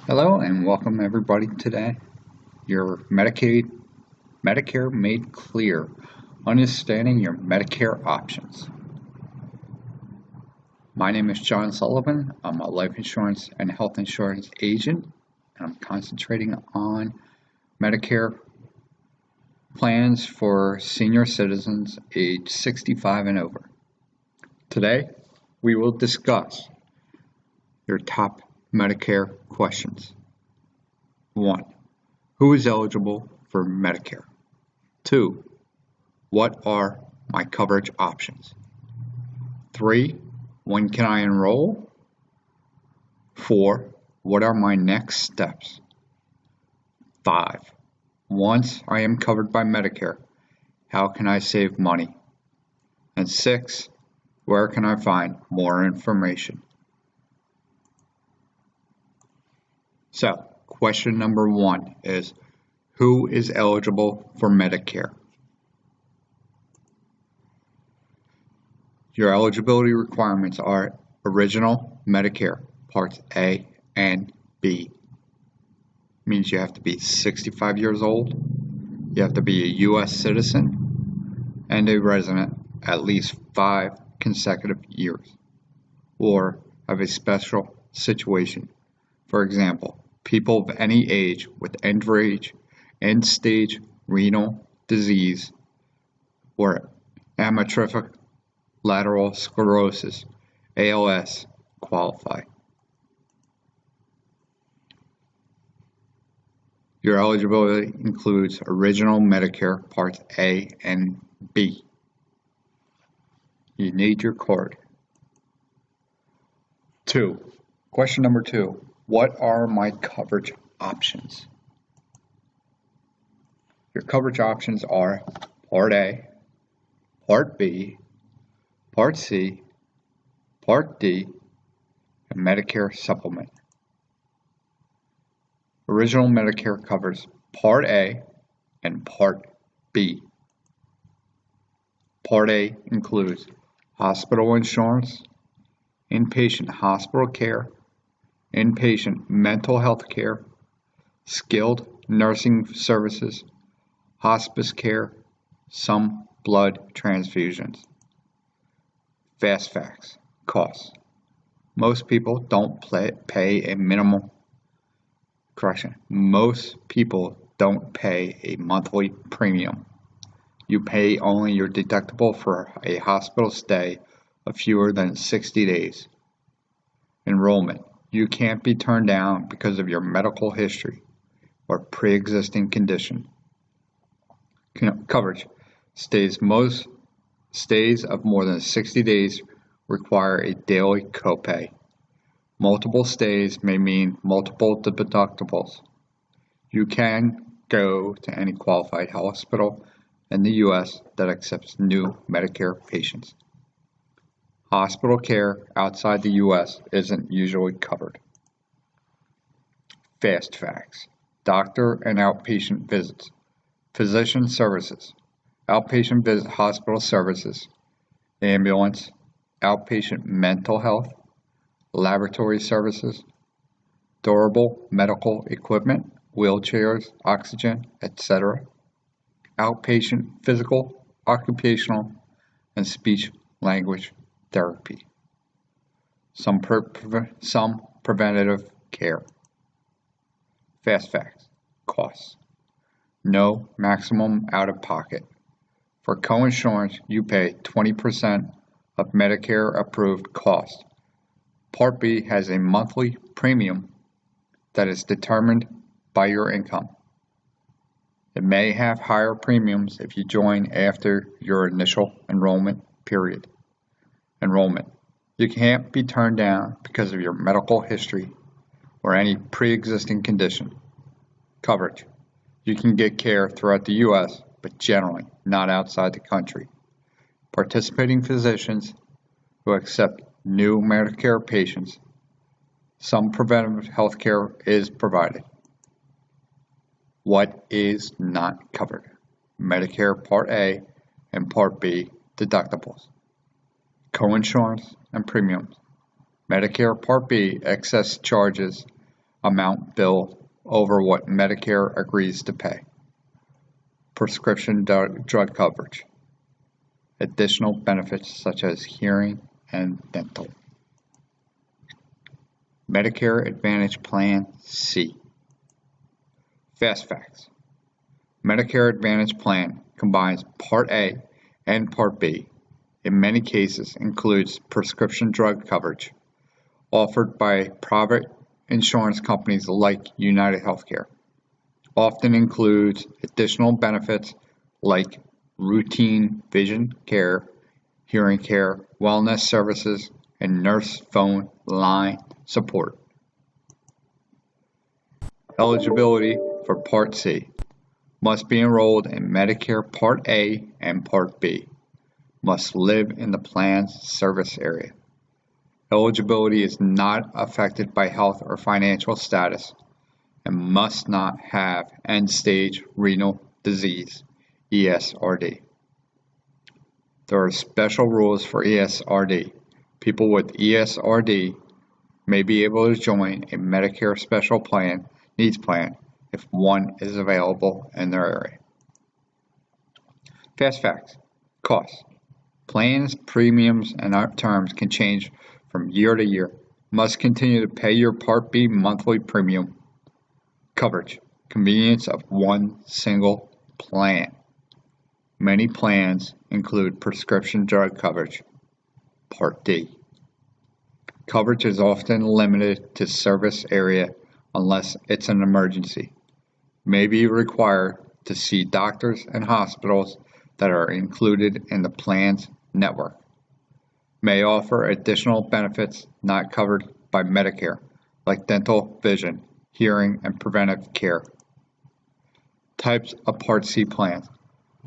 Hello and welcome everybody today. Your Medicare Made Clear, understanding your Medicare options. My name is John Sullivan. I'm a life insurance and health insurance agent, and I'm concentrating on Medicare plans for senior citizens age 65 and over. Today, we will discuss your top Medicare questions. 1. Who is eligible for Medicare? 2. What are my coverage options? 3. When can I enroll? 4. What are my next steps? 5. Once I am covered by Medicare, how can I save money? And 6. Where can I find more information? So, question number 1 is, who is eligible for Medicare? Your eligibility requirements are Original Medicare Parts A and B. Means you have to be 65 years old, you have to be a U.S. citizen, and a resident at least 5 consecutive years, or have a special situation. For example, people of any age with end-stage renal disease or amyotrophic lateral sclerosis, ALS, qualify. Your eligibility includes Original Medicare Parts A and B. You need your card. 2. Question number 2. What are my coverage options? Your coverage options are Part A, Part B, Part C, Part D, and Medicare Supplement. Original Medicare covers Part A and Part B. Part A includes hospital insurance, inpatient hospital care, inpatient mental health care, skilled nursing services, hospice care, some blood transfusions. Fast facts. Costs. Most people don't pay a monthly premium. You pay only your deductible for a hospital stay of fewer than 60 days. Enrollment. You can't be turned down because of your medical history or pre-existing condition. Coverage. Most stays of more than 60 days require a daily copay. Multiple stays may mean multiple deductibles. You can go to any qualified hospital in the U.S. that accepts new Medicare patients. Hospital care outside the U.S. isn't usually covered. Fast facts. Doctor and outpatient visits. Physician services. Outpatient visit hospital services. Ambulance. Outpatient mental health. Laboratory services. Durable medical equipment. Wheelchairs, oxygen, etc. Outpatient physical, occupational, and speech language therapy. Some preventative care. Fast facts. Costs. No maximum out-of-pocket. For coinsurance, you pay 20% of Medicare approved cost. Part B has a monthly premium that is determined by your income. It may have higher premiums if you join after your initial enrollment period. Enrollment. You can't be turned down because of your medical history or any pre-existing condition. Coverage. You can get care throughout the U.S., but generally not outside the country. Participating physicians who accept new Medicare patients. Some preventive health care is provided. What is not covered? Medicare Part A and Part B deductibles. Coinsurance and premiums. Medicare Part B excess charges amount billed over what Medicare agrees to pay. Prescription drug coverage. Additional benefits such as hearing and dental. Medicare Advantage Plan C. Fast facts. Medicare Advantage Plan combines Part A and Part B. In many cases includes prescription drug coverage offered by private insurance companies like United Healthcare. Often includes additional benefits like routine vision care, hearing care, wellness services, and nurse phone line support. Eligibility for Part C. Must be enrolled in Medicare Part A and Part B. Must live in the plan's service area. Eligibility is not affected by health or financial status and must not have end-stage renal disease, ESRD. There are special rules for ESRD. People with ESRD may be able to join a Medicare special needs plan if one is available in their area. Fast facts. Costs. Plans, premiums, and terms can change from year to year. Must continue to pay your Part B monthly premium. Coverage. Convenience of one single plan. Many plans include prescription drug coverage. Part D. Coverage is often limited to service area unless it's an emergency. May be required to see doctors and hospitals that are included in the plan's network. May offer additional benefits not covered by Medicare, like dental, vision, hearing, and preventive care. Types of Part C plans.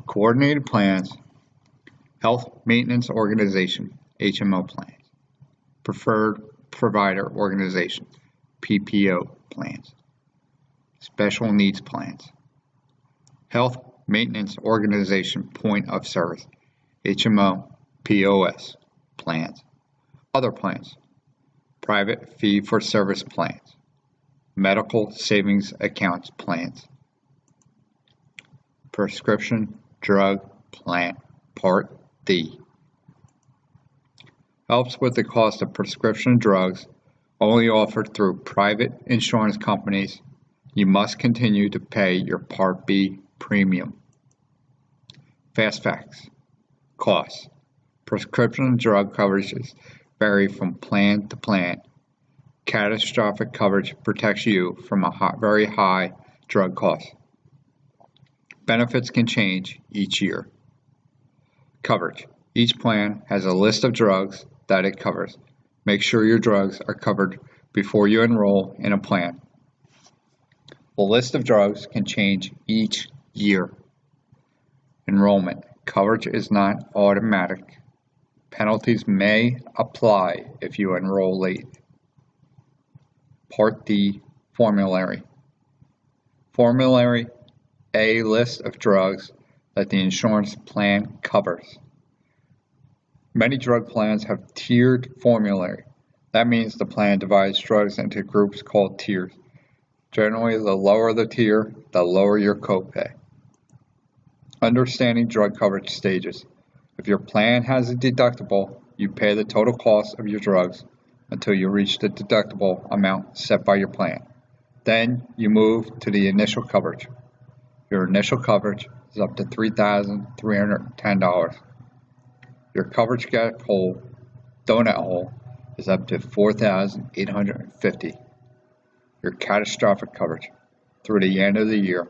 Coordinated plans, Health Maintenance Organization, HMO plans. Preferred Provider Organization, PPO plans. Special Needs plans. Health Maintenance Organization Point of Service, HMO, POS plans. Other plans. Private Fee-for-Service plans. Medical Savings Accounts plans. Prescription Drug Plan, Part D. Helps with the cost of prescription drugs only offered through private insurance companies. You must continue to pay your Part B premium. Fast facts. Costs. Prescription drug coverages vary from plan to plan. Catastrophic coverage protects you from a very high drug cost. Benefits can change each year. Coverage. Each plan has a list of drugs that it covers. Make sure your drugs are covered before you enroll in a plan. The list of drugs can change each year. Enrollment. Coverage is not automatic. Penalties may apply if you enroll late. Part D Formulary. Formulary A list of drugs that the insurance plan covers. Many drug plans have tiered formulary. That means the plan divides drugs into groups called tiers. Generally, the lower the tier, the lower your copay. Understanding drug coverage stages. If your plan has a deductible, you pay the total cost of your drugs until you reach the deductible amount set by your plan. Then you move to the initial coverage. Your initial coverage is up to $3,310. Your coverage gap hole, donut hole, is up to $4,850. Your catastrophic coverage through the end of the year.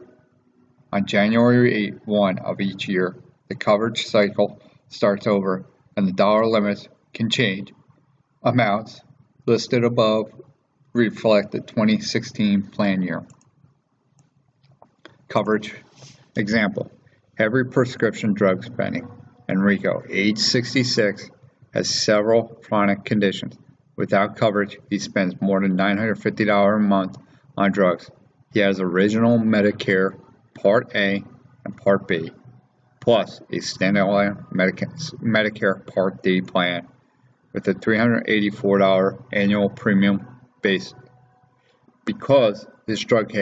On January 1 of each year, the coverage cycle starts over and the dollar limits can change. Amounts listed above reflect the 2016 plan year. Coverage example. Every prescription drug spending. Enrico, age 66, has several chronic conditions. Without coverage, he spends more than $950 a month on drugs. He has original Medicare Part A and Part B, plus a standalone Medicare Part D plan with a $384 annual premium based Because his drug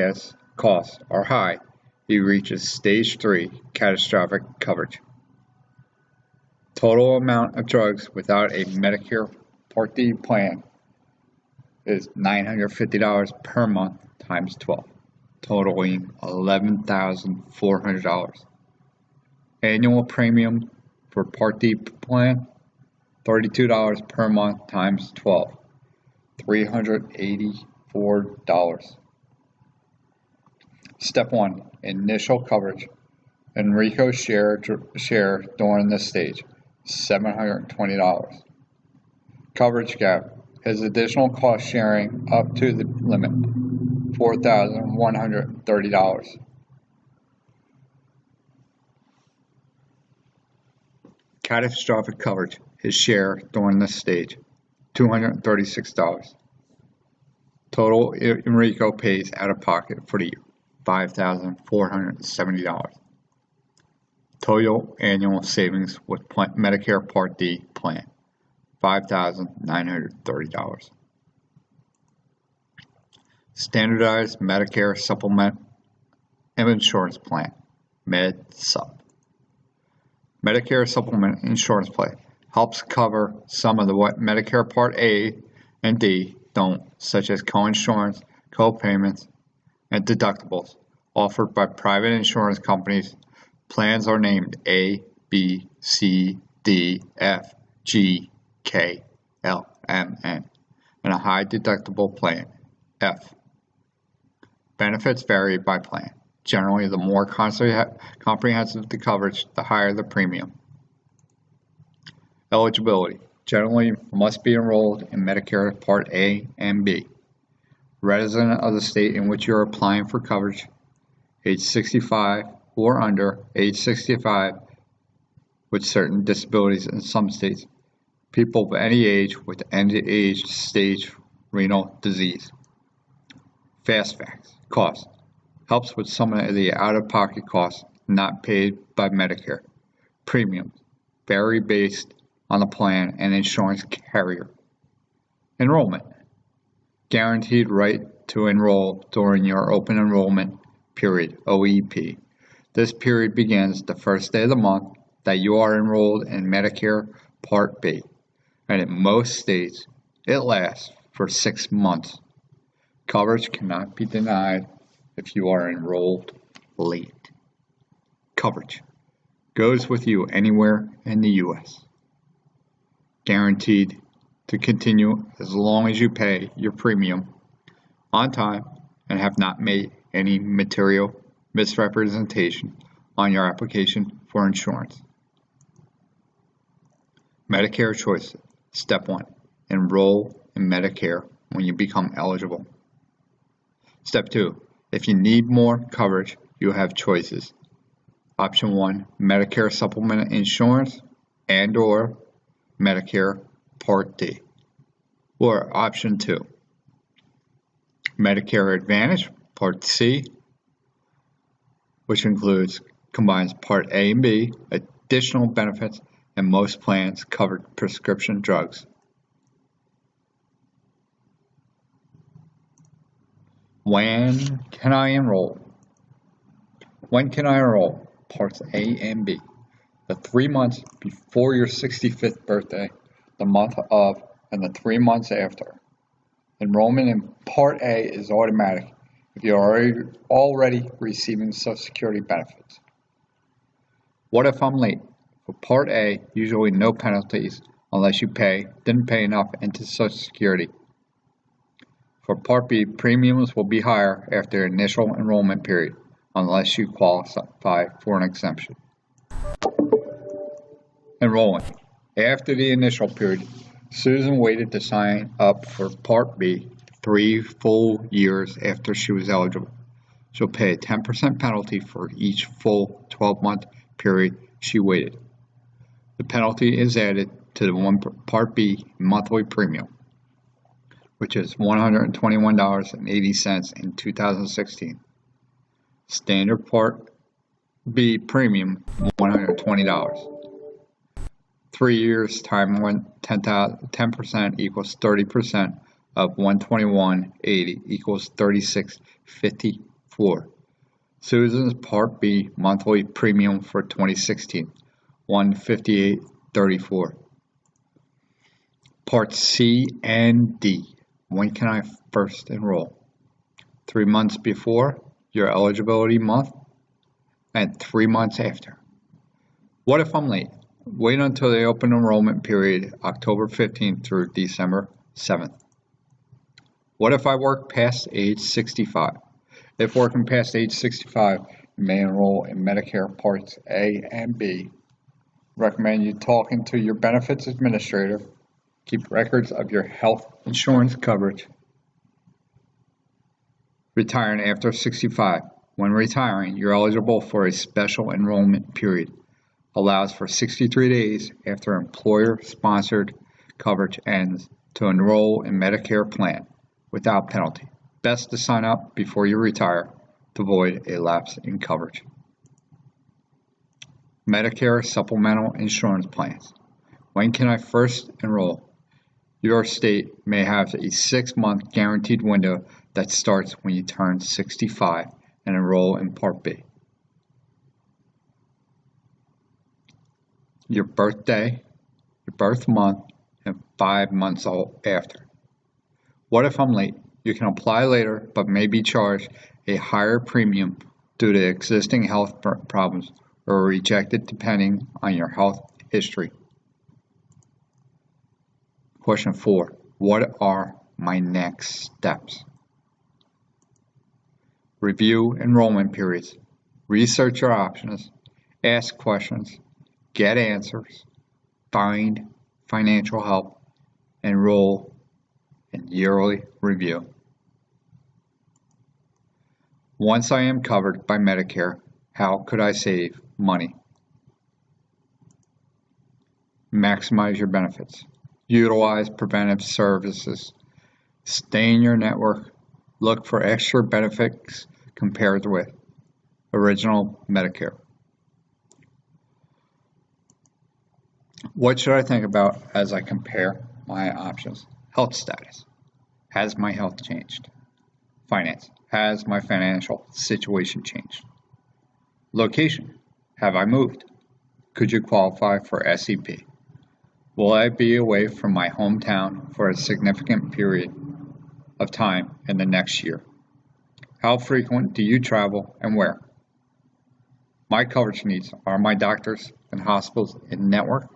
costs are high, he reaches Stage 3 catastrophic coverage. Total amount of drugs without a Medicare Part D plan is $950 per month times 12, totaling $11,400. Annual premium for Part D plan, $32 per month times 12, $384. Step 1. Initial coverage. Enrico's share during this stage, $720. Coverage gap. His additional cost sharing up to the limit, $4,130. Catastrophic coverage. His share during this stage, $236. Total Enrico pays out of pocket for the year, $5,470. Total annual savings with Medicare Part D plan, $5,930. Standardized Medicare Supplement Insurance Plan, MedSup. Medicare Supplement Insurance Plan helps cover some of what Medicare Part A and D don't, such as coinsurance, co-payments, and deductibles offered by private insurance companies. Plans are named A, B, C, D, F, G, K, L, M, N, and a high deductible plan, F. Benefits vary by plan. Generally, the more comprehensive the coverage, the higher the premium. Eligibility. Generally, must be enrolled in Medicare Part A and B. Resident of the state in which you are applying for coverage, age 65 or under, age 65 with certain disabilities in some states. People of any age with end-age stage renal disease. Fast facts. Cost. Helps with some of the out-of-pocket costs not paid by Medicare. Premiums vary based on the plan and insurance carrier. Enrollment. Guaranteed right to enroll during your open enrollment period, OEP. This period begins the first day of the month that you are enrolled in Medicare Part B, and in most states, it lasts for 6 months. Coverage cannot be denied if you are enrolled late. Coverage goes with you anywhere in the U.S. Guaranteed to continue as long as you pay your premium on time and have not made any material misrepresentation on your application for insurance. Medicare choices. Step 1. Enroll in Medicare when you become eligible. Step 2. If you need more coverage, you have choices. Option 1, Medicare Supplement Insurance and/or Medicare Part D. Or Option 2, Medicare Advantage Part C, which combines Part A and B, additional benefits, and most plans cover prescription drugs. When can I enroll? When can I enroll? Parts A and B. The 3 months before your 65th birthday, the month of, and the 3 months after. Enrollment in Part A is automatic if you are already receiving Social Security benefits. What if I'm late? For Part A, usually no penalties unless you didn't pay enough into Social Security. For Part B, premiums will be higher after initial enrollment period, unless you qualify for an exemption. Enrolling. After the initial period, Susan waited to sign up for Part B 3 full years after she was eligible. She'll pay a 10% penalty for each full 12-month period she waited. The penalty is added to the Part B monthly premium, which is $121.80 in 2016. Standard Part B premium, $120. 3 years time when 10% equals 30% of 121.80 equals 36.54. Susan's Part B monthly premium for 2016, 158.34. Part C and D. When can I first enroll? 3 months before your eligibility month and 3 months after. What if I'm late? Wait until the open enrollment period, October 15th through December 7th. What if I work past age 65? If working past age 65, you may enroll in Medicare Parts A and B. Recommend you talking to your benefits administrator. Keep records of your health insurance coverage. Retiring after 65. When retiring, you're eligible for a special enrollment period. Allows for 63 days after employer-sponsored coverage ends to enroll in Medicare plan without penalty. Best to sign up before you retire to avoid a lapse in coverage. Medicare supplemental insurance plans. When can I first enroll? Your state may have a 6-month guaranteed window that starts when you turn 65 and enroll in Part B. Your birthday, your birth month, and 5 months after. What if I'm late? You can apply later, but may be charged a higher premium due to existing health problems or rejected depending on your health history. Question 4. What are my next steps? Review enrollment periods. Research your options. Ask questions. Get answers. Find financial help. Enroll in yearly review. Once I am covered by Medicare, how could I save money? Maximize your benefits. Utilize preventive services. Stay in your network. Look for extra benefits compared with original Medicare. What should I think about as I compare my options? Health status. Has my health changed? Finance. Has my financial situation changed? Location. Have I moved? Could you qualify for SEP? Will I be away from my hometown for a significant period of time in the next year? How frequent do you travel and where? My coverage needs. Are my doctors and hospitals in network?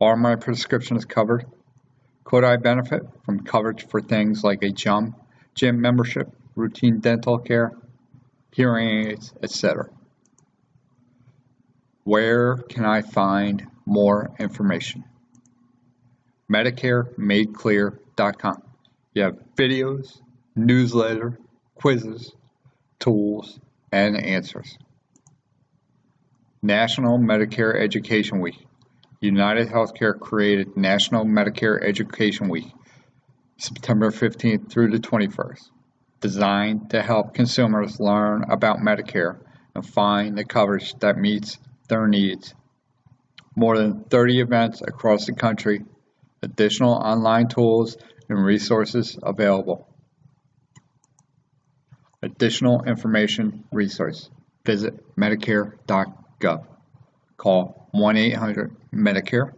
Are my prescriptions covered? Could I benefit from coverage for things like a gym membership, routine dental care, hearing aids, etc.? Where can I find more information? MedicareMadeClear.com. You have videos, newsletter, quizzes, tools, and answers. National Medicare Education Week. United Healthcare created National Medicare Education Week, September 15th through the 21st, designed to help consumers learn about Medicare and find the coverage that meets their needs. More than 30 events across the country, additional online tools and resources available. Additional information resource. Visit Medicare.gov. Call 1-800-MEDICARE,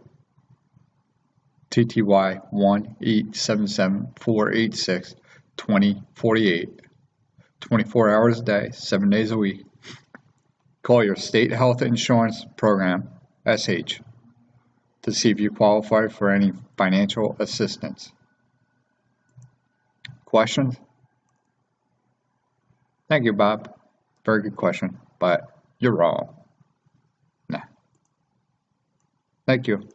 TTY 1-877-486-2048, 24 hours a day, 7 days a week. Call your state health insurance program, SH, to see if you qualify for any financial assistance. Questions? Thank you, Bob. Very good question, but you're wrong. Nah. Thank you.